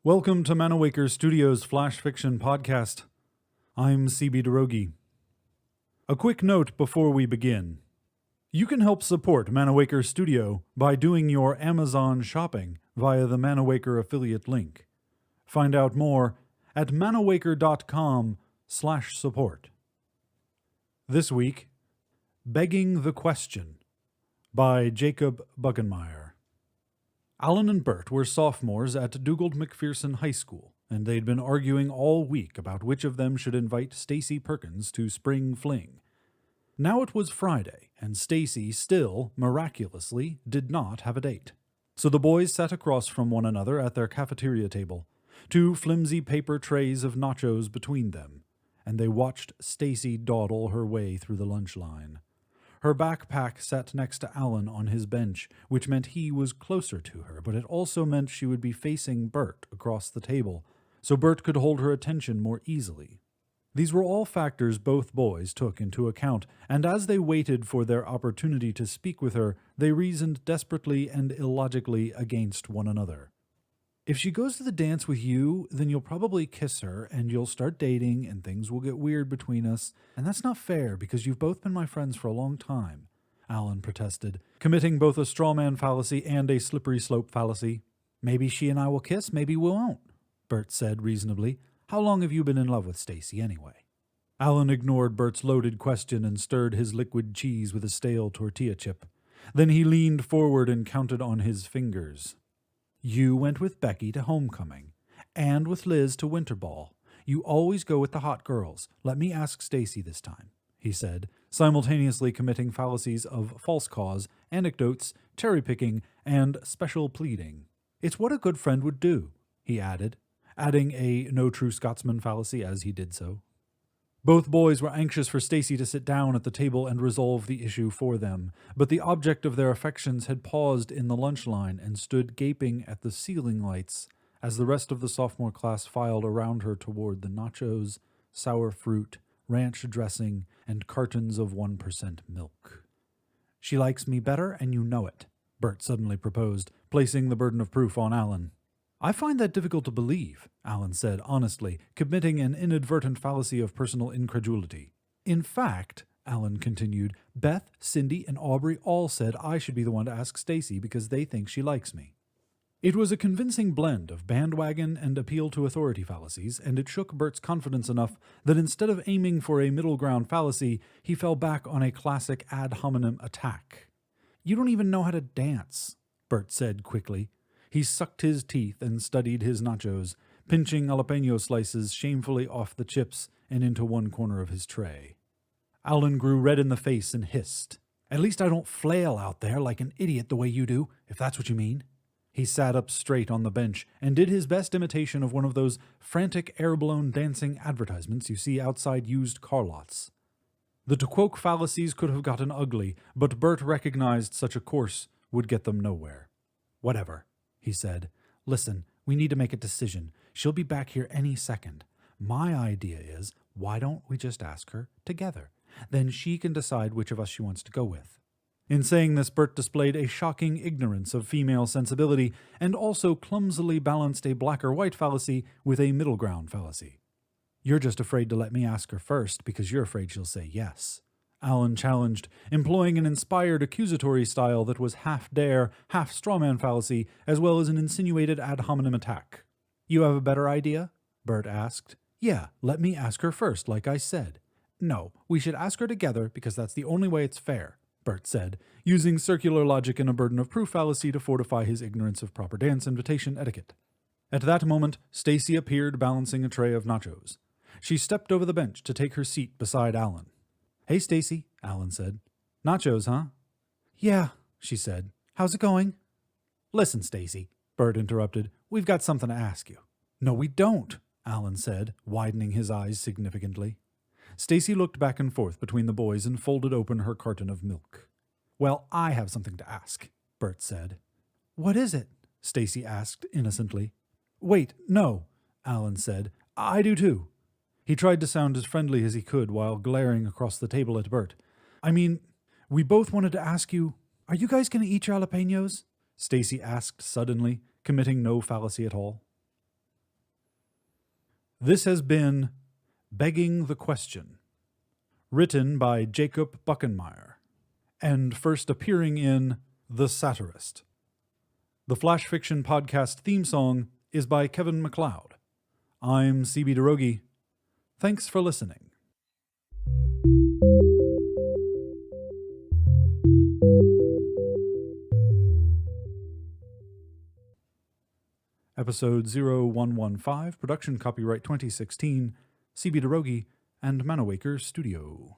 Welcome to Manawaker Studios Flash Fiction Podcast. I'm CB Derogi. A quick note before we begin. You can help support Manawaker Studio by doing your Amazon shopping via the Manawaker affiliate link. Find out more at manawaker.com/support. This week, Begging the Question by Jacob Buckenmeyer. Alan and Bert were sophomores at Dugald McPherson High School, and they'd been arguing all week about which of them should invite Stacy Perkins to spring fling. Now it was Friday, and Stacy still, miraculously, did not have a date. So the boys sat across from one another at their cafeteria table, two flimsy paper trays of nachos between them, and they watched Stacy dawdle her way through the lunch line. Her backpack sat next to Alan on his bench, which meant he was closer to her, but it also meant she would be facing Bert across the table, so Bert could hold her attention more easily. These were all factors both boys took into account, and as they waited for their opportunity to speak with her, they reasoned desperately and illogically against one another. If she goes to the dance with you, then you'll probably kiss her, and you'll start dating, and things will get weird between us, and that's not fair because you've both been my friends for a long time, Alan protested, committing both a straw man fallacy and a slippery slope fallacy. Maybe she and I will kiss, maybe we won't, Bert said reasonably. How long have you been in love with Stacy anyway? Alan ignored Bert's loaded question and stirred his liquid cheese with a stale tortilla chip. Then he leaned forward and counted on his fingers. You went with Becky to homecoming, and with Liz to winter ball. You always go with the hot girls. Let me ask Stacy this time, he said, simultaneously committing fallacies of false cause, anecdotes, cherry-picking, and special pleading. It's what a good friend would do, he added, adding a no true Scotsman fallacy as he did so. Both boys were anxious for Stacy to sit down at the table and resolve the issue for them, but the object of their affections had paused in the lunch line and stood gaping at the ceiling lights as the rest of the sophomore class filed around her toward the nachos, sour fruit, ranch dressing, and cartons of 1% milk. She likes me better, and you know it, Bert suddenly proposed, placing the burden of proof on Alan. I find that difficult to believe, Alan said honestly, committing an inadvertent fallacy of personal incredulity. In fact, Alan continued, Beth, Cindy, and Aubrey all said I should be the one to ask Stacy because they think she likes me. It was a convincing blend of bandwagon and appeal to authority fallacies, and it shook Bert's confidence enough that instead of aiming for a middle ground fallacy, he fell back on a classic ad hominem attack. You don't even know how to dance, Bert said quickly. He sucked his teeth and studied his nachos, pinching jalapeno slices shamefully off the chips and into one corner of his tray. Alan grew red in the face and hissed. At least I don't flail out there like an idiot the way you do, if that's what you mean. He sat up straight on the bench and did his best imitation of one of those frantic air-blown dancing advertisements you see outside used car lots. The to quoque fallacies could have gotten ugly, but Bert recognized such a course would get them nowhere. Whatever, he said. Listen, we need to make a decision. She'll be back here any second. My idea is, why don't we just ask her together? Then she can decide which of us she wants to go with. In saying this, Bert displayed a shocking ignorance of female sensibility and also clumsily balanced a black or white fallacy with a middle ground fallacy. You're just afraid to let me ask her first because you're afraid she'll say yes, Alan challenged, employing an inspired accusatory style that was half dare, half strawman fallacy, as well as an insinuated ad hominem attack. You have a better idea? Bert asked. Yeah, let me ask her first, like I said. No, we should ask her together because that's the only way it's fair, Bert said, using circular logic and a burden of proof fallacy to fortify his ignorance of proper dance invitation etiquette. At that moment, Stacy appeared balancing a tray of nachos. She stepped over the bench to take her seat beside Alan. Hey, Stacy, Alan said. Nachos, huh? Yeah, she said. How's it going? Listen, Stacy, Bert interrupted. We've got something to ask you. No, we don't, Alan said, widening his eyes significantly. Stacy looked back and forth between the boys and folded open her carton of milk. Well, I have something to ask, Bert said. What is it? Stacy asked innocently. Wait, no, Alan said. I do too. He tried to sound as friendly as he could while glaring across the table at Bert. I mean, We both wanted to ask you, are you guys going to eat your jalapenos? Stacy asked suddenly, committing no fallacy at all. This has been Begging the Question, written by Jacob Buckenmeyer, and first appearing in The Satirist. The Flash Fiction Podcast theme song is by Kevin MacLeod. I'm CB DeRogie. Thanks for listening. Episode 0115, production copyright 2016, CB DeRogie and Manawaker Studio.